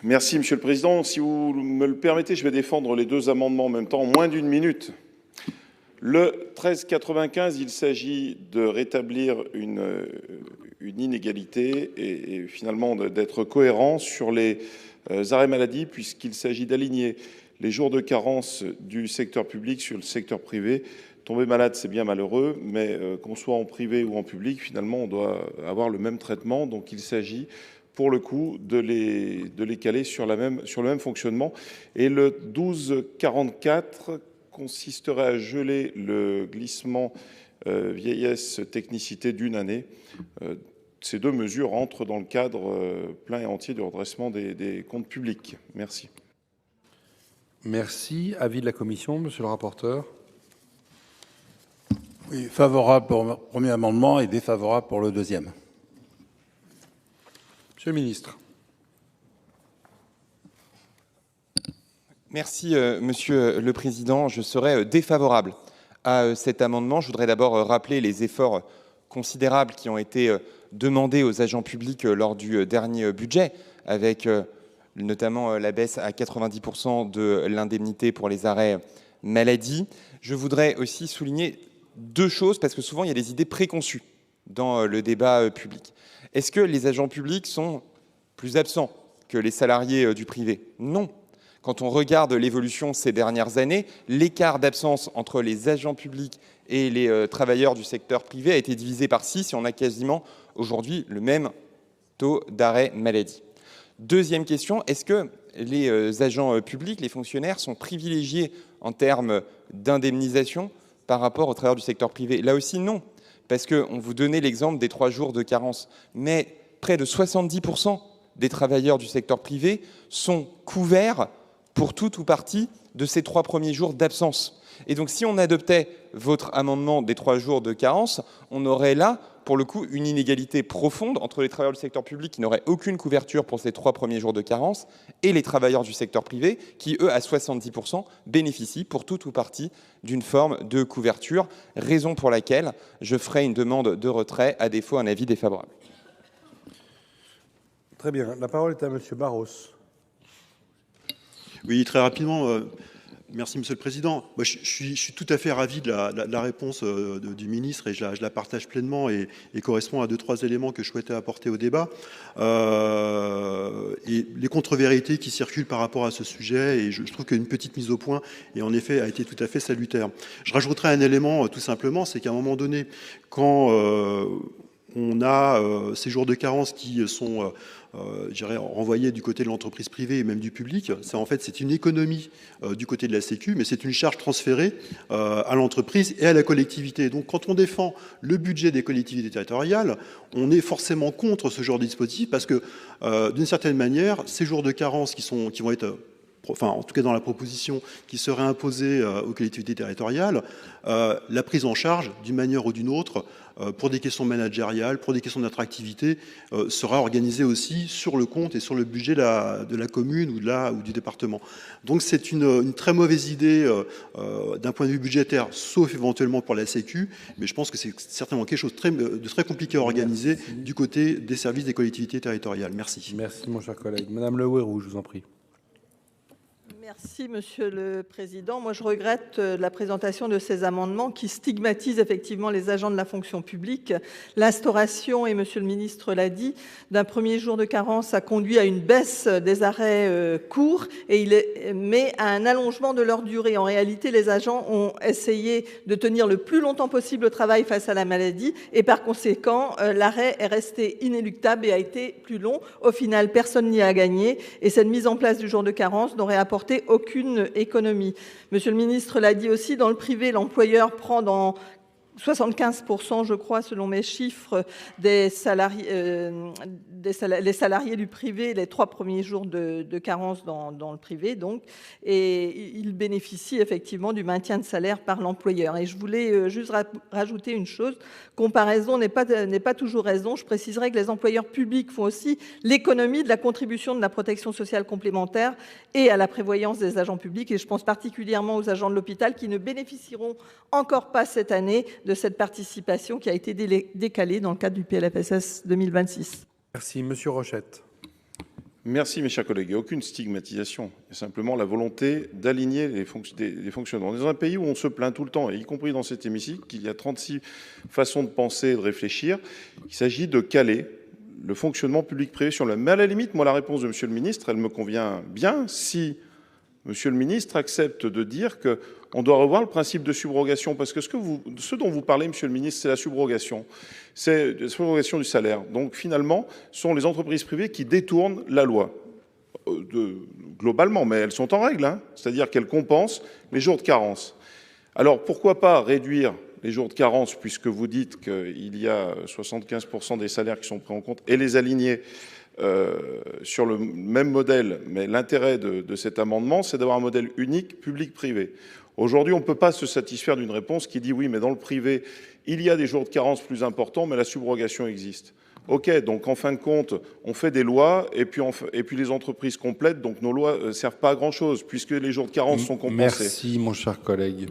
Merci, Monsieur le Président. Si vous me le permettez, je vais défendre les deux amendements en même temps, en moins d'une minute. Le 1395, il s'agit de rétablir une inégalité et finalement d'être cohérent sur les arrêts maladie, puisqu'il s'agit d'aligner les jours de carence du secteur public sur le secteur privé. Tomber malade, c'est bien malheureux, mais qu'on soit en privé ou en public, finalement, on doit avoir le même traitement. Donc il s'agit pour le coup de les caler sur le même fonctionnement. Et le 1244 consisterait à geler le glissement vieillesse technicité d'une année. Ces deux mesures entrent dans le cadre plein et entier du redressement des comptes publics. Merci. Merci. Avis de la commission, monsieur le rapporteur. Oui, favorable pour le premier amendement et défavorable pour le deuxième. Monsieur le ministre. Merci, Monsieur le Président. Je serai défavorable à cet amendement. Je voudrais d'abord rappeler les efforts considérables qui ont été demandés aux agents publics lors du dernier budget, avec notamment la baisse à 90% de l'indemnité pour les arrêts maladie. Je voudrais aussi souligner deux choses, parce que souvent il y a des idées préconçues dans le débat public. Est-ce que les agents publics sont plus absents que les salariés du privé? Non. Quand on regarde l'évolution ces dernières années, l'écart d'absence entre les agents publics et les travailleurs du secteur privé a été divisé par 6 et on a quasiment aujourd'hui le même taux d'arrêt maladie. Deuxième question, est-ce que les agents publics, les fonctionnaires, sont privilégiés en termes d'indemnisation par rapport aux travailleurs du secteur privé? Là aussi, non, parce qu'on vous donnait l'exemple des 3 jours de carence, mais près de 70% des travailleurs du secteur privé sont couverts pour tout ou partie de ces 3 premiers jours d'absence. Et donc, si on adoptait votre amendement des 3 jours de carence, on aurait là, pour le coup, une inégalité profonde entre les travailleurs du secteur public qui n'auraient aucune couverture pour ces 3 premiers jours de carence et les travailleurs du secteur privé qui, eux, à 70%, bénéficient pour tout ou partie d'une forme de couverture, raison pour laquelle je ferai une demande de retrait, à défaut un avis défavorable. Très bien. La parole est à monsieur Barros. Oui, très rapidement. Merci, Monsieur le Président. Moi, je suis tout à fait ravi de la réponse du ministre et je la partage pleinement et correspond à 2-3 éléments que je souhaitais apporter au débat. Et les contre-vérités qui circulent par rapport à ce sujet, et je trouve qu'une petite mise au point, et en effet, a été tout à fait salutaire. Je rajouterai un élément tout simplement, c'est qu'à un moment donné, quand on a ces jours de carence qui sont renvoyés du côté de l'entreprise privée et même du public. Ça, en fait, c'est une économie du côté de la Sécu, mais c'est une charge transférée à l'entreprise et à la collectivité. Donc, quand on défend le budget des collectivités territoriales, on est forcément contre ce genre de dispositif parce que, d'une certaine manière, ces jours de carence qui vont être enfin en tout cas dans la proposition qui serait imposée aux collectivités territoriales, la prise en charge d'une manière ou d'une autre pour des questions managériales, pour des questions d'attractivité, sera organisée aussi sur le compte et sur le budget de la commune ou du département. Donc c'est une très mauvaise idée d'un point de vue budgétaire, sauf éventuellement pour la Sécu, mais je pense que c'est certainement quelque chose de très compliqué à organiser du côté des services des collectivités territoriales. Merci. Merci mon cher collègue. Madame Le Houerou, je vous en prie. Merci, Monsieur le Président. Moi, je regrette la présentation de ces amendements qui stigmatisent effectivement les agents de la fonction publique. L'instauration, et Monsieur le Ministre l'a dit, d'un premier jour de carence a conduit à une baisse des arrêts courts mais à un allongement de leur durée. En réalité, les agents ont essayé de tenir le plus longtemps possible le travail face à la maladie et par conséquent, l'arrêt est resté inéluctable et a été plus long. Au final, personne n'y a gagné et cette mise en place du jour de carence n'aurait apporté aucune économie. Monsieur le ministre l'a dit aussi, dans le privé, l'employeur prend dans 75%, je crois, selon mes chiffres, les salariés du privé, les 3 premiers jours de carence dans le privé, donc, et ils bénéficient effectivement du maintien de salaire par l'employeur. Et je voulais juste rajouter une chose, comparaison n'est pas toujours raison. Je préciserai que les employeurs publics font aussi l'économie de la contribution de la protection sociale complémentaire et à la prévoyance des agents publics. Et je pense particulièrement aux agents de l'hôpital qui ne bénéficieront encore pas cette année de cette participation qui a été décalée dans le cadre du PLFSS 2026. Merci. Monsieur Rochette. Merci, mes chers collègues. Il n'y a aucune stigmatisation. Il y a simplement la volonté d'aligner les fonctionnements. Dans un pays où on se plaint tout le temps, et y compris dans cet hémicycle, qu'il y a 36 façons de penser et de réfléchir, il s'agit de caler le fonctionnement public-privé sur le... Mais à la limite, moi, la réponse de Monsieur le ministre, elle me convient bien si Monsieur le ministre accepte de dire qu'on doit revoir le principe de subrogation. Parce que ce dont vous parlez, Monsieur le ministre, c'est la subrogation. C'est la subrogation du salaire. Donc finalement, ce sont les entreprises privées qui détournent la loi. Globalement, mais elles sont en règle. Hein. C'est-à-dire qu'elles compensent les jours de carence. Alors pourquoi pas réduire les jours de carence, puisque vous dites qu'il y a 75% des salaires qui sont pris en compte, et les aligner sur le même modèle. Mais l'intérêt de cet amendement, c'est d'avoir un modèle unique public-privé. Aujourd'hui, on ne peut pas se satisfaire d'une réponse qui dit oui, mais dans le privé, il y a des jours de carence plus importants, mais la subrogation existe. OK, donc en fin de compte, on fait des lois et puis les entreprises complètent, donc nos lois ne servent pas à grand-chose puisque les jours de carence sont compensés. Merci, mon cher collègue.